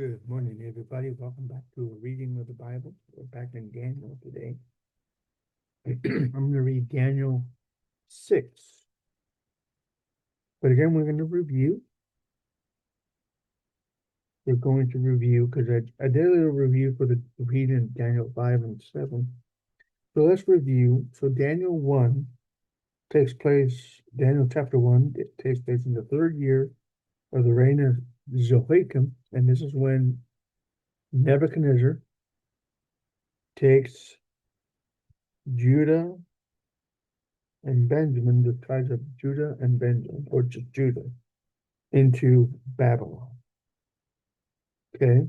Good morning, everybody. Welcome back to a reading of the Bible. We're back in Daniel today. I'm going to read Daniel 6. But again, we're going to review. We're going to review because I did a little review for the reading of Daniel 5 and 7. So let's review. So Daniel 1 takes place, Daniel chapter 1, it takes place in the third year of the reign of Jehoiakim. And this is when Nebuchadnezzar takes Judah and Benjamin, the tribes of Judah and Benjamin, or just Judah, into Babylon. Okay.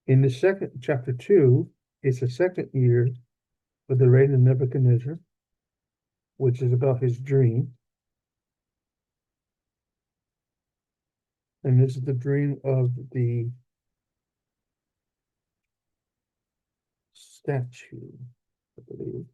In the second, chapter 2, it's the second year of the reign of Nebuchadnezzar, which is about his dream. And this is the dream of the statue, I believe.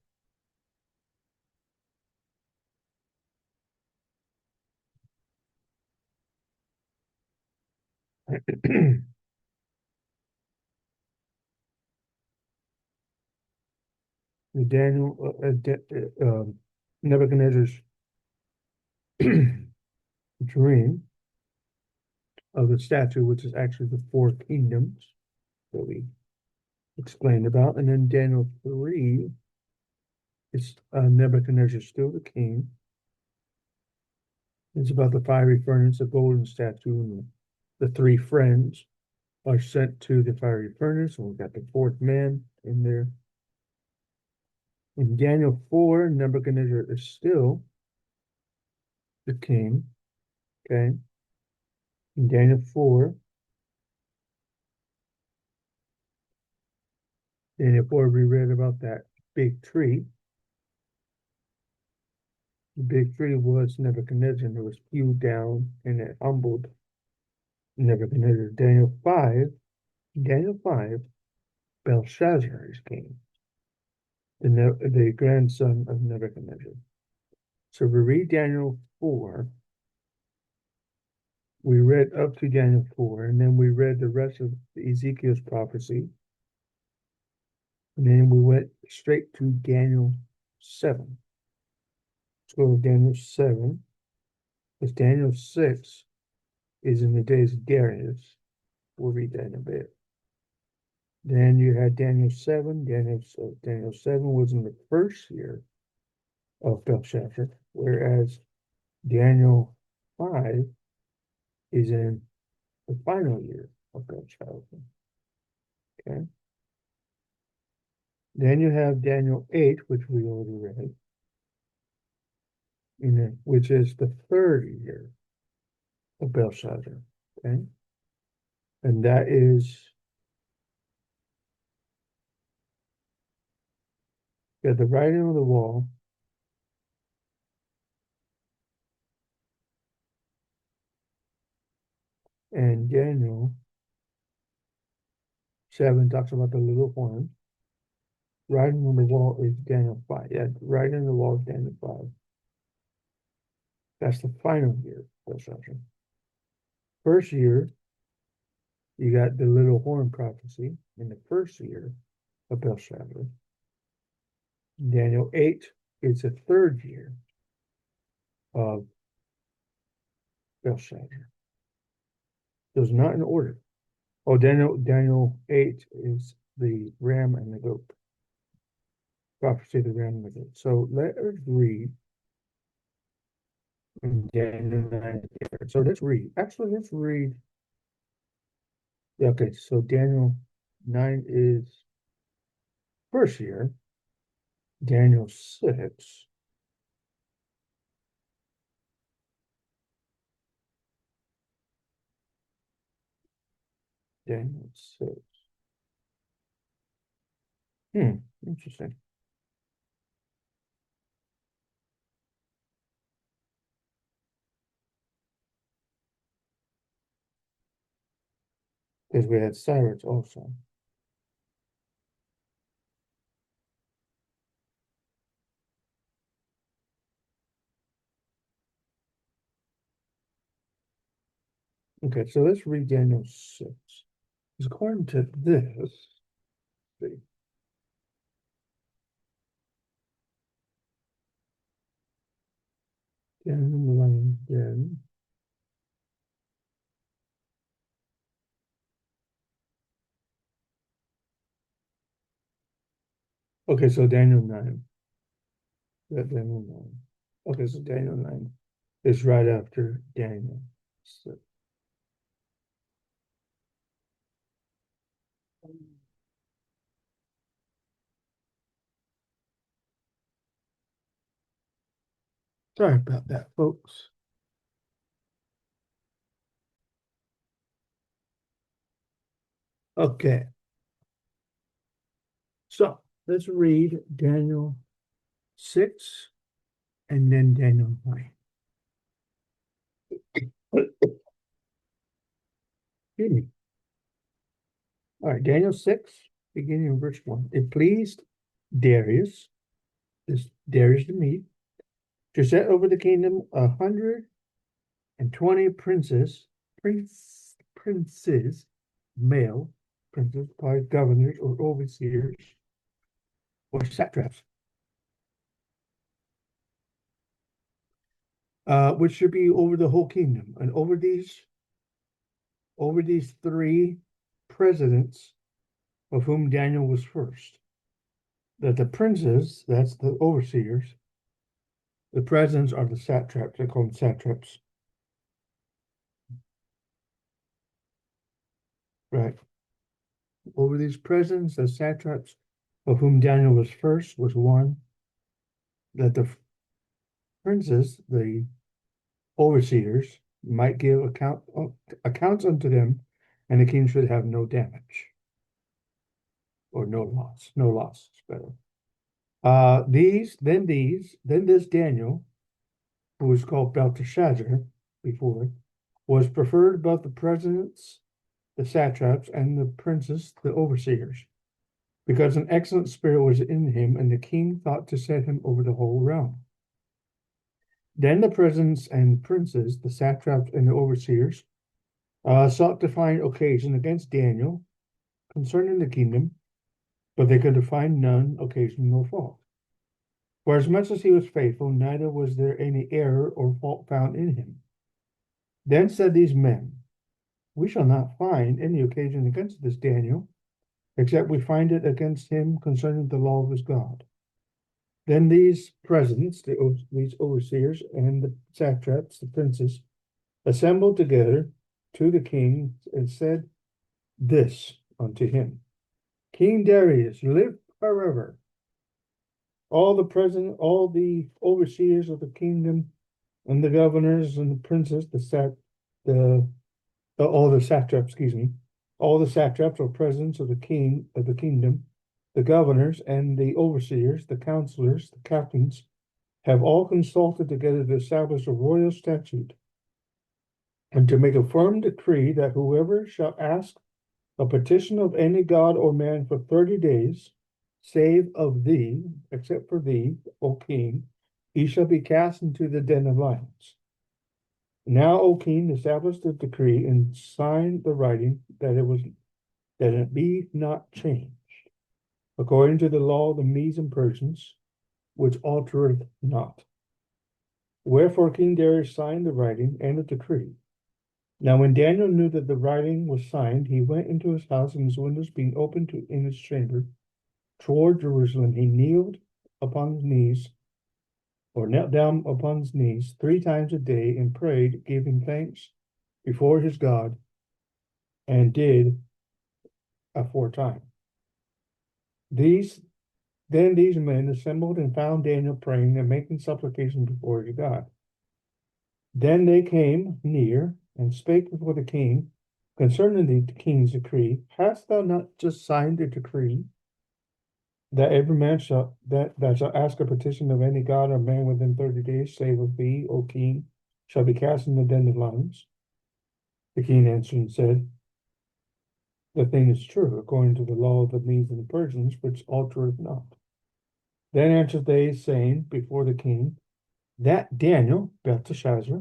Daniel, Nebuchadnezzar's dream of the statue, which is actually the four kingdoms that we explained about. And then Daniel 3 is Nebuchadnezzar still the king. It's about the fiery furnace, the golden statue, and the three friends are sent to the fiery furnace. And we've got the fourth man in there. In Daniel 4, Nebuchadnezzar is still the king. Okay. In Daniel 4, we read about that big tree. The big tree was Nebuchadnezzar, and it was hewed down and it humbled Nebuchadnezzar. Daniel 5, Belshazzar is king, the grandson of Nebuchadnezzar. So we read Daniel 4. We read up to Daniel 4, and then we read the rest of Ezekiel's prophecy. And then we went straight to Daniel 7. Let's go to Daniel 7. Because Daniel 6 is in the days of Darius. We'll read that in a bit. Then you had Daniel 7. Daniel 7 was in the first year of Belshazzar, whereas Daniel 5 is in the final year of Belshazzar. Okay. Then you have Daniel 8, which we already read, which is the third year of Belshazzar. Okay. And that is the writing on the wall. And Daniel 7 talks about the little horn. Writing on the wall is Daniel 5. Yeah, writing on the wall is Daniel 5. That's the final year of Belshazzar. First year, you got the little horn prophecy in the first year of Belshazzar. Daniel 8 is the third year of Belshazzar. Those not in order. Oh, Daniel 8 is the ram and the goat. Prophecy of the ram and the goat. So let us read Daniel 9. So let's read. Actually, let's read. Yeah, okay, so Daniel 9 is first year. Daniel 6. Daniel 6. Interesting. Because we had Cyrus also. Okay, so let's read Daniel 6. Because according to this, let's see, Daniel 11, then. Okay, so Daniel 9. Yeah, Daniel 9. Okay, so Daniel 9 is right after Daniel. So, sorry about that, folks. Okay, so let's read Daniel 6 and then Daniel 9. Excuse me. All right, Daniel 6, beginning in verse 1. It pleased Darius, this Darius the Mede, to set over the kingdom 120 princes, male princes, by governors or overseers or satraps, which should be over the whole kingdom. And over these three presidents, of whom Daniel was first. That the princes, that's the overseers, the presidents are the satraps, they call them satraps, right? Over these presidents, the satraps, of whom Daniel was first, was one, that the princes, the overseers, might give accounts unto them, and the king should have no damage or no loss, it's better. Then this Daniel, who was called Belteshazzar before, was preferred above the presidents, the satraps, and the princes, the overseers, because an excellent spirit was in him, and the king thought to set him over the whole realm. Then the presidents and princes, the satraps and the overseers, sought to find occasion against Daniel concerning the kingdom, but they could find none occasion nor fault. For as much as he was faithful, neither was there any error or fault found in him. Then said these men, we shall not find any occasion against this Daniel, except we find it against him concerning the law of his God. Then these presidents, these overseers, and the satraps, the princes, assembled together to the king and said this unto him, King Darius, live forever. All the overseers of the kingdom, and the governors and the princes, the all the satraps, excuse me, all the satraps or presidents of the kingdom, the governors and the overseers, the counselors, the captains, have all consulted together to establish a royal statute and to make a firm decree that whoever shall ask a petition of any god or man for 30 days, save of thee, except for thee, O king, he shall be cast into the den of lions. Now, O king, establish the decree and sign the writing that it be not changed, according to the law of the Medes and Persians, which altereth not. Wherefore King Darius signed the writing and the decree. Now when Daniel knew that the writing was signed, he went into his house, and his windows being opened in his chamber toward Jerusalem, he knelt down upon his knees 3 times a day and prayed, giving thanks before his God, and did aforetime. These these men assembled and found Daniel praying and making supplication before his God. Then they came near and spake before the king concerning the king's decree. Hast thou not just signed a decree that every man shall ask a petition of any god or man within 30 days, save of thee, O king, shall be cast in the den of lions? The king answered and said, the thing is true, according to the law of the Medes and the Persians, which altereth not. Then answered they, saying before the king, that Daniel, Belteshazzar,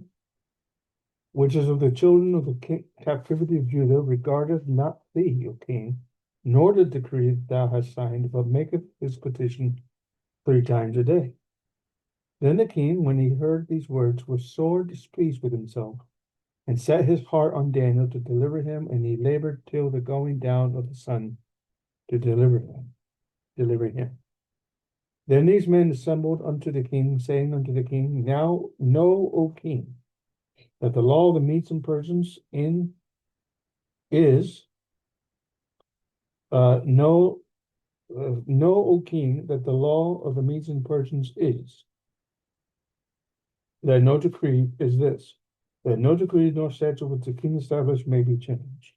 which is of the children of the captivity of Judah, regardeth not thee, O king, nor the decree that thou hast signed, but maketh his petition 3 times a day. Then the king, when he heard these words, was sore displeased with himself, and set his heart on Daniel to deliver him, and he labored till the going down of the sun to deliver him. Then these men assembled unto the king, saying unto the king, Now know, O king, that the law of the Medes and Persians is know, O king, that the law of the Medes and Persians is that no decree is this, that no decree nor statute which the king established may be changed.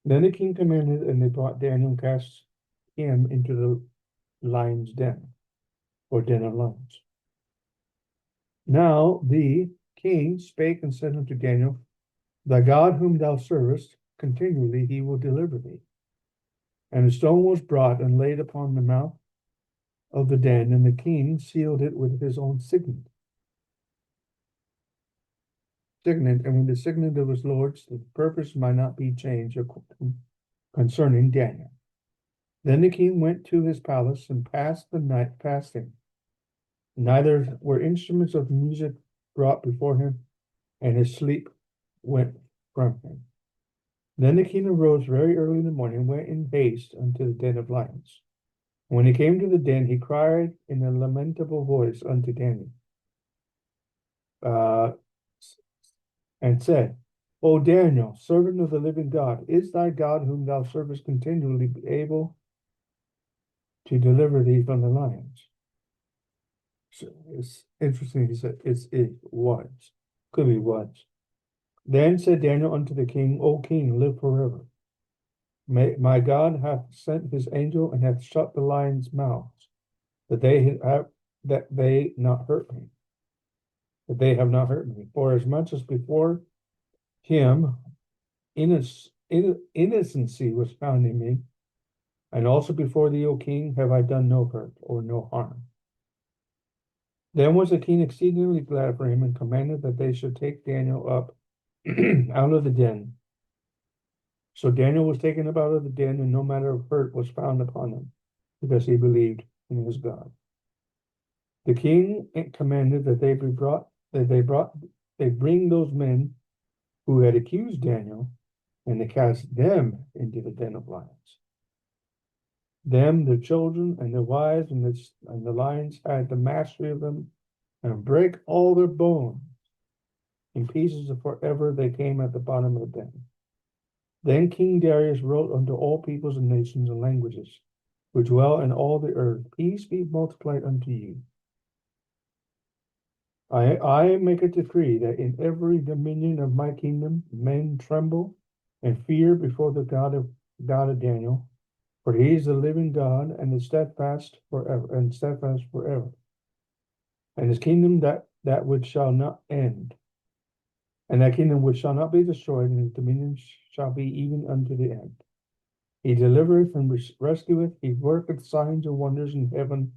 Then the king commanded, and they brought Daniel and cast him into the lion's den, or den of lions. Now the king spake and said unto Daniel, Thy God whom thou servest continually, he will deliver thee. And a stone was brought and laid upon the mouth of the den, and the king sealed it with his own signet. And with the signet of his lords, the purpose might not be changed concerning Daniel. Then the king went to his palace and passed the night fasting. Neither were instruments of music brought before him, and his sleep went from him. Then the king arose very early in the morning, and went in haste unto the den of lions. When he came to the den, he cried in a lamentable voice unto Daniel, and said, O Daniel, servant of the living God, is thy God whom thou servest continually able to deliver thee from the lions? So it's interesting, he said, it was. Could be was. Then said Daniel unto the king, O king, live forever. My God hath sent his angel and hath shut the lions' mouths, that they not hurt me. That they have not hurt me. For as much as before him innocency was found in me, and also before thee, O king, have I done no hurt or no harm. Then was the king exceedingly glad for him, and commanded that they should take Daniel up out of the den. So Daniel was taken up out of the den, and no matter of hurt was found upon him, because he believed in his God. The king commanded that they bring those men who had accused Daniel, and they cast them into the den of lions. Them, their children, and their wives, and the lions had the mastery of them, and break all their bones in pieces of forever they came at the bottom of the den. Then King Darius wrote unto all peoples and nations and languages, which dwell in all the earth, Peace be multiplied unto you. I make a decree that in every dominion of my kingdom men tremble and fear before the God of Daniel, for he is the living God and is steadfast forever. And his kingdom that which shall not end, and that kingdom which shall not be destroyed, and his dominion shall be even unto the end. He delivereth and rescueth, he worketh signs and wonders in heaven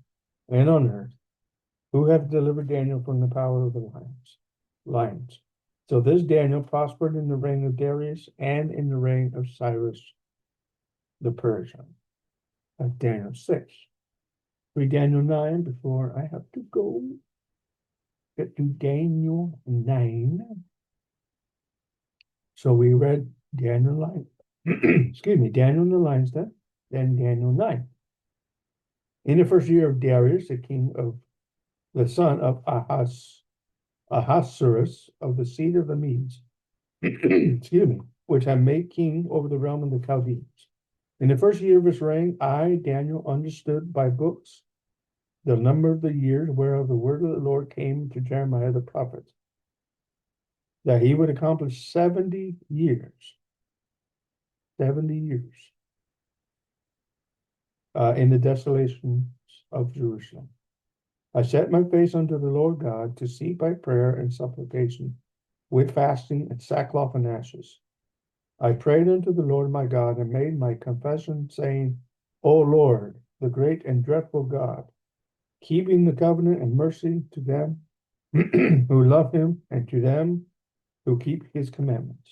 and on earth. Who hath delivered Daniel from the power of the lions? So this Daniel prospered in the reign of Darius and in the reign of Cyrus the Persian. That's Daniel 6. Read Daniel 9 before I have to go. Get to Daniel 9. So we read Daniel 9. Excuse me, Daniel in the lion's den, then Daniel 9. In the first year of Darius, the son of Ahasuerus of the seed of the Medes, excuse me, which had made king over the realm of the Chaldeans. In the first year of his reign, I, Daniel, understood by books the number of the years whereof the word of the Lord came to Jeremiah the prophet, that he would accomplish 70 years. 70 years in the desolations of Jerusalem. I set my face unto the Lord God to seek by prayer and supplication, with fasting and sackcloth and ashes. I prayed unto the Lord my God and made my confession, saying, O Lord, the great and dreadful God, keeping the covenant and mercy to them who love him, and to them who keep his commandments.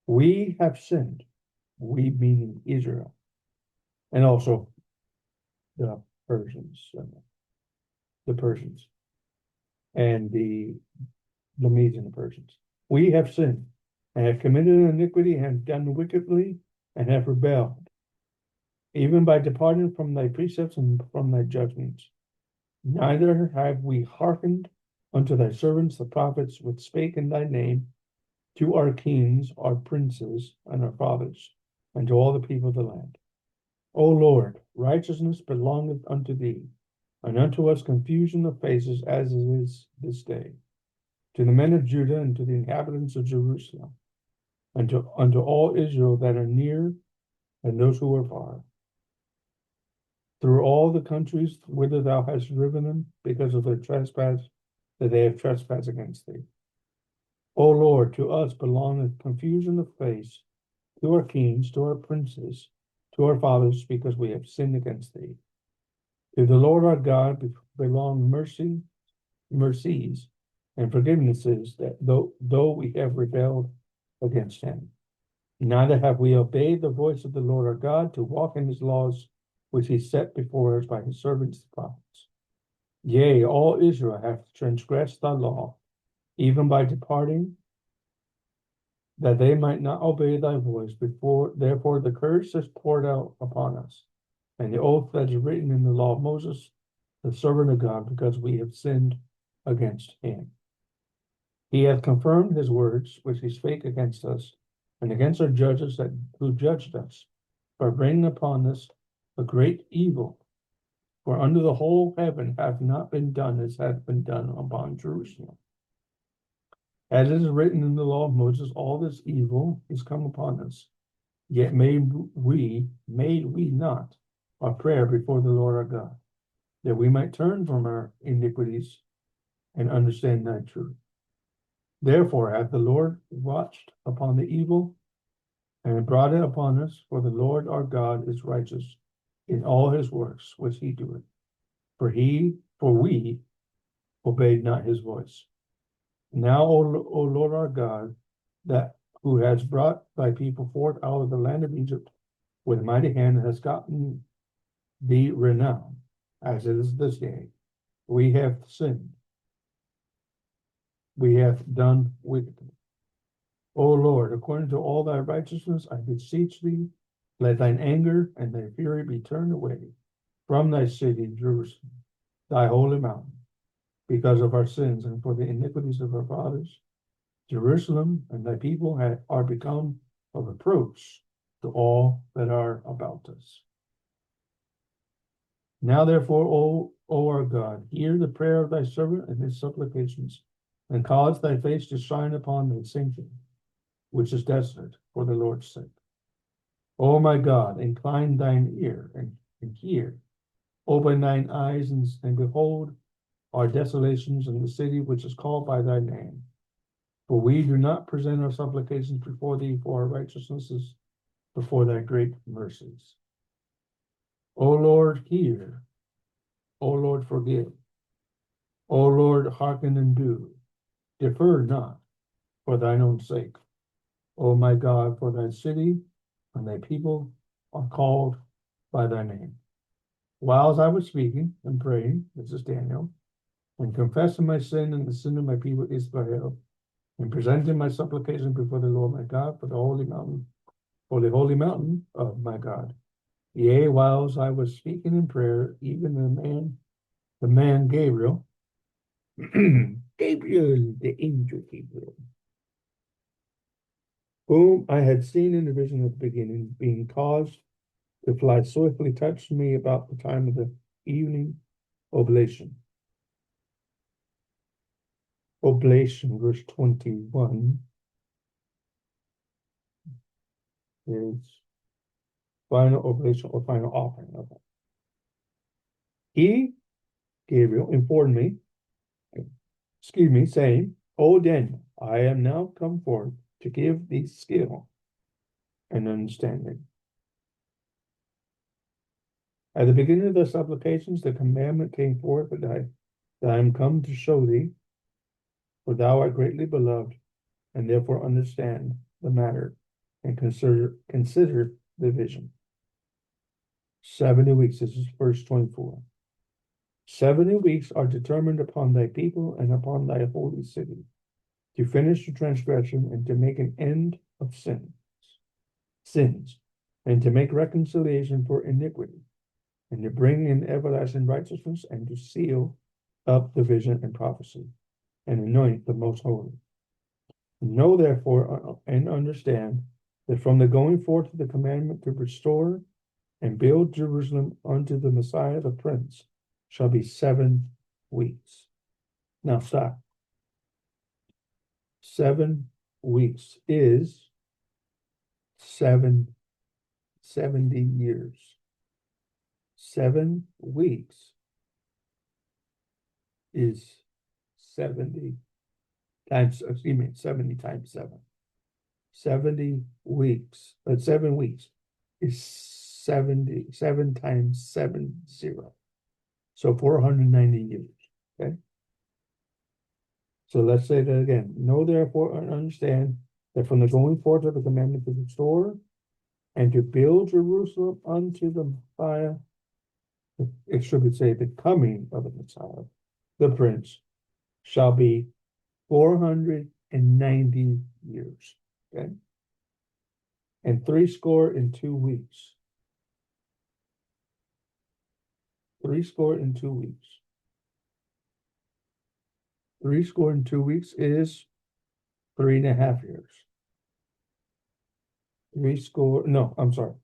We have sinned, we meaning Israel, and also the Persians, the Persians, and the Medes and the Persians. We have sinned, and have committed iniquity, and have done wickedly, and have rebelled, even by departing from thy precepts and from thy judgments. Neither have we hearkened unto thy servants the prophets, which spake in thy name to our kings, our princes, and our fathers, and to all the people of the land. O Lord, righteousness belongeth unto thee, and unto us confusion of faces, as it is this day. To the men of Judah, and to the inhabitants of Jerusalem, and unto all Israel that are near, and those who are far, through all the countries whither thou hast driven them, because of their trespass, that they have trespassed against thee. O Lord, to us belongeth confusion of face, to our kings, to our princes, to our fathers, because we have sinned against thee. To the Lord our God belong mercies, and forgivenesses, that though we have rebelled against him. Neither have we obeyed the voice of the Lord our God to walk in his laws, which he set before us by his servants the prophets. Yea, all Israel hath transgressed thy law, even by departing, that they might not obey thy voice. Therefore the curse is poured out upon us, and the oath that is written in the law of Moses, the servant of God, because we have sinned against him. He hath confirmed his words, which he spake against us, and against our judges who judged us, by bringing upon us a great evil. For under the whole heaven hath not been done as hath been done upon Jerusalem. As it is written in the law of Moses, all this evil is come upon us. Yet made we not our prayer before the Lord our God, that we might turn from our iniquities and understand thy truth. Therefore hath the Lord watched upon the evil and brought it upon us, for the Lord our God is righteous in all his works which he doeth. For we obeyed not his voice. Now, O Lord our God, that who has brought thy people forth out of the land of Egypt with a mighty hand, has gotten thee renown, as it is this day. We have sinned. We have done wickedly. O Lord, according to all thy righteousness, I beseech thee, let thine anger and thy fury be turned away from thy city, Jerusalem, thy holy mountain, because of our sins and for the iniquities of our fathers. Jerusalem and thy people are become a reproach to all that are about us. Now therefore, O our God, hear the prayer of thy servant and his supplications, and cause thy face to shine upon thy sanctuary, which is desolate for the Lord's sake. O my God, incline thine ear and hear. Open thine eyes and behold our desolations in the city which is called by thy name. For we do not present our supplications before thee for our righteousnesses, before thy great mercies. O Lord, hear. O Lord, forgive. O Lord, hearken and do. Defer not for thine own sake. O my God, for thy city and thy people are called by thy name. While I was speaking and praying, this is Daniel, and confessing my sin and the sin of my people Israel, and presenting my supplication before the Lord my God for the holy mountain of my God. Yea, whilst I was speaking in prayer, even the man Gabriel, the angel Gabriel, whom I had seen in the vision at the beginning, being caused to fly swiftly, touched me about the time of the evening oblation. Oblation, verse 21, is final oblation or final offering of it. He, Gabriel, informed me, saying, O Daniel, I am now come forth to give thee skill and understanding. At the beginning of the supplications, the commandment came forth that I am come to show thee, for thou art greatly beloved, and therefore understand the matter and consider the vision. 70 weeks, this is verse 24. 70 weeks are determined upon thy people and upon thy holy city, to finish the transgression and to make an end of sins, and to make reconciliation for iniquity, and to bring in everlasting righteousness, and to seal up the vision and prophecy, and anoint the most holy. Know therefore and understand that from the going forth of the commandment to restore and build Jerusalem unto the Messiah the Prince shall be 7 weeks. Now stop. 7 weeks is 70 years. 7 weeks is 70 times 7. 70 weeks, but 7 weeks is 77 times 70. So 490 years. Okay. So let's say that again. Know therefore and understand that from the going forth of the commandment to restore and to build Jerusalem unto the Messiah, it should say the coming of the Messiah, the Prince, shall be 490 years. Okay. And 62 weeks. 62 weeks. 62 weeks is 3.5 years. No, I'm sorry.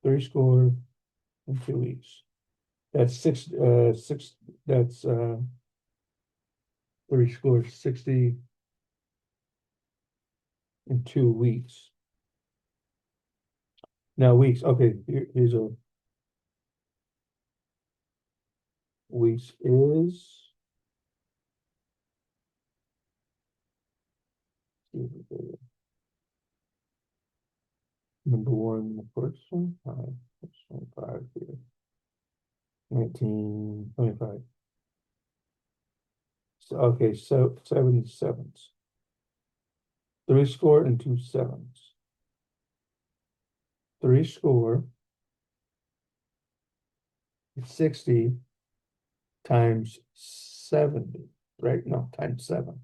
62 weeks. That's that's 62 weeks. Now weeks, okay, here's a weeks is number one, the first one, 5 here. 1925. So okay, so 77. 2 sevens. 60 times 70, right? No, times 7.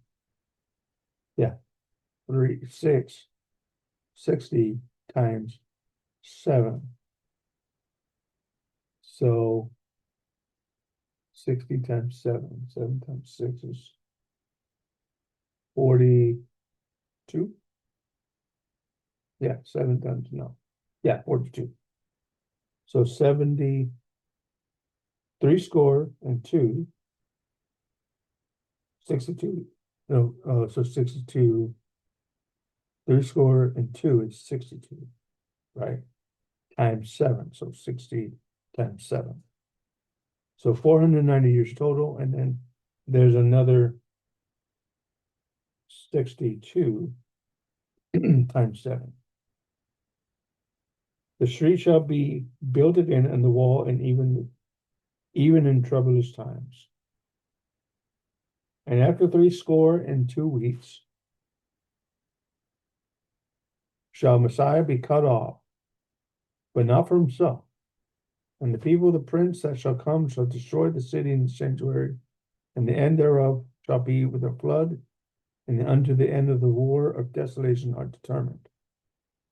Yeah, 60 times 7. So 60 times 7, 7 times 6 is 42. Yeah, 7 times, no. Yeah, 42. So 70, 62, 62. No, so 62, 2 is 62, right? Times 7, so 60 times 7. So 490 years total, and then there's another 62 times 7. The street shall be built again, and the wall, and even in troublous times. And after 62 weeks shall Messiah be cut off, but not for himself. And the people of the prince that shall come shall destroy the city and the sanctuary, and the end thereof shall be with a flood, and unto the end of the war of desolation are determined.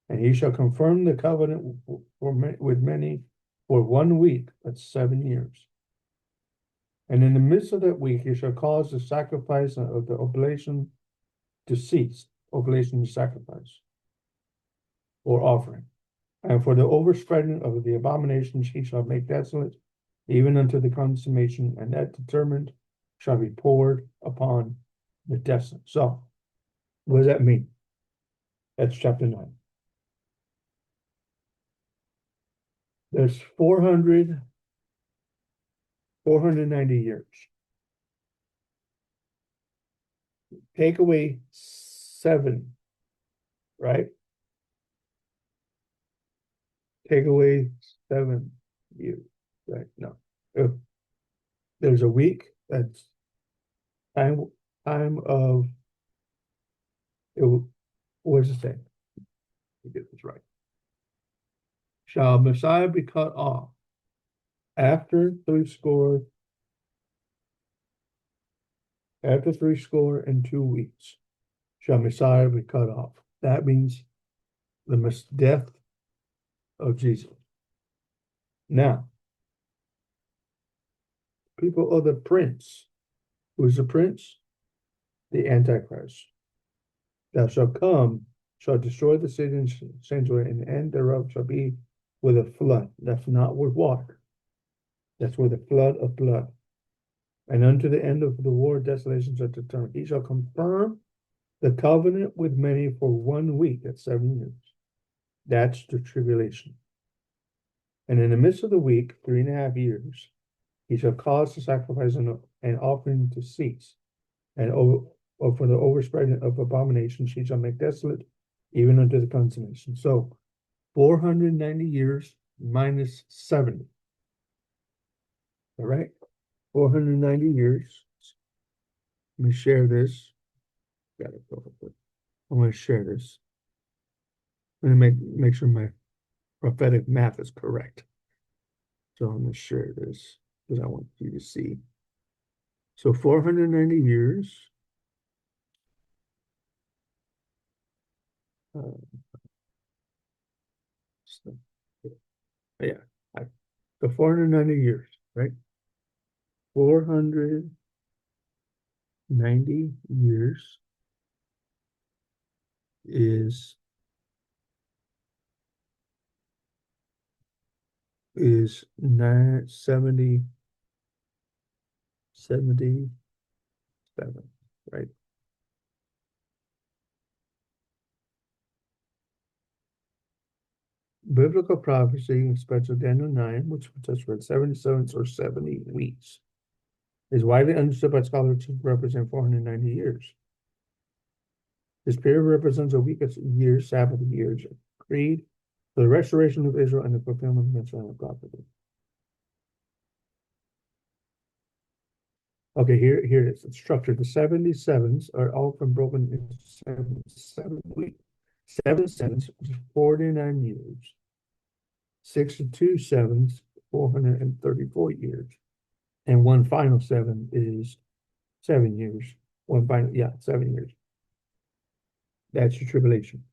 And he shall confirm the covenant with many for 1 week, that's 7 years. And in the midst of that week, he shall cause the sacrifice of the oblation to cease, oblation is sacrifice or offering. And for the overspreading of the abominations, he shall make desolate, even unto the consummation, and that determined shall be poured upon the desolate. So, what does that mean? That's chapter 9. There's 490 years. Take away 7, right? Take away 7 years, right? No. If there's a week, that's time of what does it say? We get this right. Shall Messiah be cut off after threescore and 2 weeks? Shall Messiah be cut off? That means the death of Jesus. Now, people of the prince. Who's the prince? The Antichrist. Thou shalt come, shall destroy the city and sanctuary, and the end thereof shall be with a flood. That's not with water. That's with a flood of blood. And unto the end of the war, desolation shall determine. He shall confirm the covenant with many for 1 week. That's 7 years. That's the tribulation. And in the midst of the week, 3.5 years, he shall cause the sacrifice and offering to cease. And for the overspreading of abominations, he shall make desolate, even unto the consummation. So 490 years minus 70. All right? 490 years. Let me share this. Got it. I want to share this. I'm going to make sure my prophetic math is correct. So I'm going to share this because I want you to see. So 490 years. So, yeah. So 490 years, right? 490 years is 77, right? Biblical prophecy, especially Daniel 9, which we just read, 77 or 70 weeks, is widely understood by scholars to represent 490 years. This period represents a week of years, Sabbath years, creed for the restoration of Israel and the fulfillment of Messianic prophecy. Okay, here it is. It's structured. The 77s are often broken into 7 weeks. 7 sevens, which is 49 years. 62 sevens, 434 years. And one final 7 is 7 years. 7 years. That's your tribulation.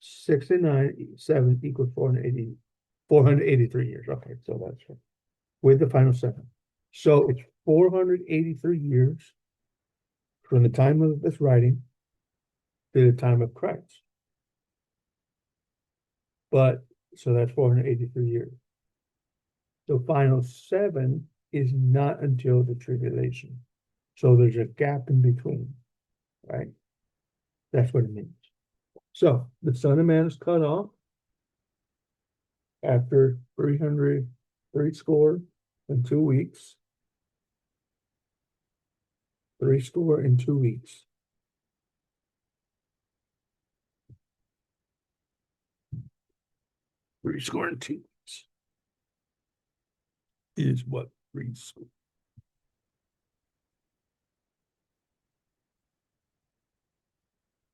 69 7 equals 483 years. Okay, so that's right. With the final 7. So it's 483 years from the time of this writing to the time of Christ. But so that's 483 years. The final 7 is not until the tribulation. So there's a gap in between, right? That's what it means. So the Son of Man is cut off after 300 and 2 weeks. 3 and 2 weeks. Three score and 2 weeks is what 3 score.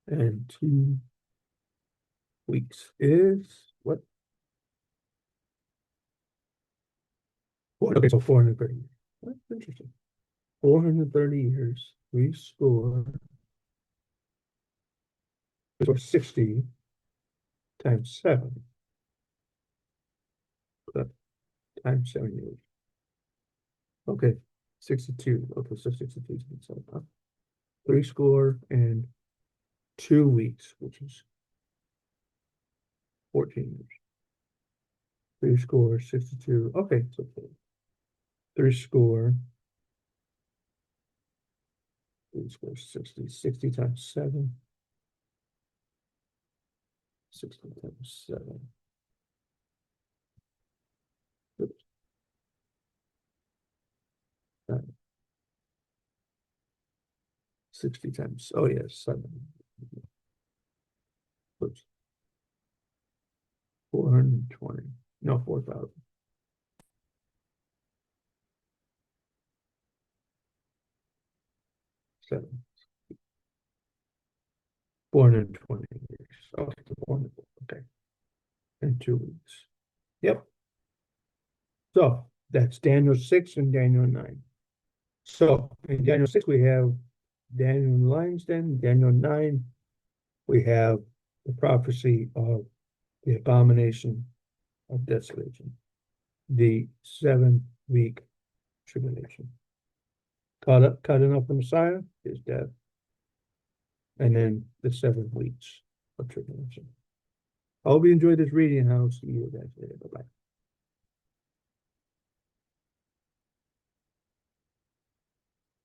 And 2 weeks is what? Okay, so 430 years. That's interesting. 430 years, 3 score, 60 times 7. Times 7 years. Okay, 62. Okay, so 62 times 7. 3 score and 2 weeks, which is 14 years. 3 score, 62. Okay, so 3 score, 60. 60 times 7. 60 times 7. Oops. 60 times, oh yes, 7. Oops. 420. No, 4,000. 7, 420 years. Okay, 400, okay. And 2 weeks. Yep. So that's Daniel 6 and Daniel 9. So in Daniel 6, we have Daniel in the lion's den. Daniel 9, we have the prophecy of the abomination of desolation, the 7-week tribulation. Cutting off the Messiah is death, and then the 7 weeks of tribulation. I hope you enjoyed this reading, and I'll see you guys later. Bye bye.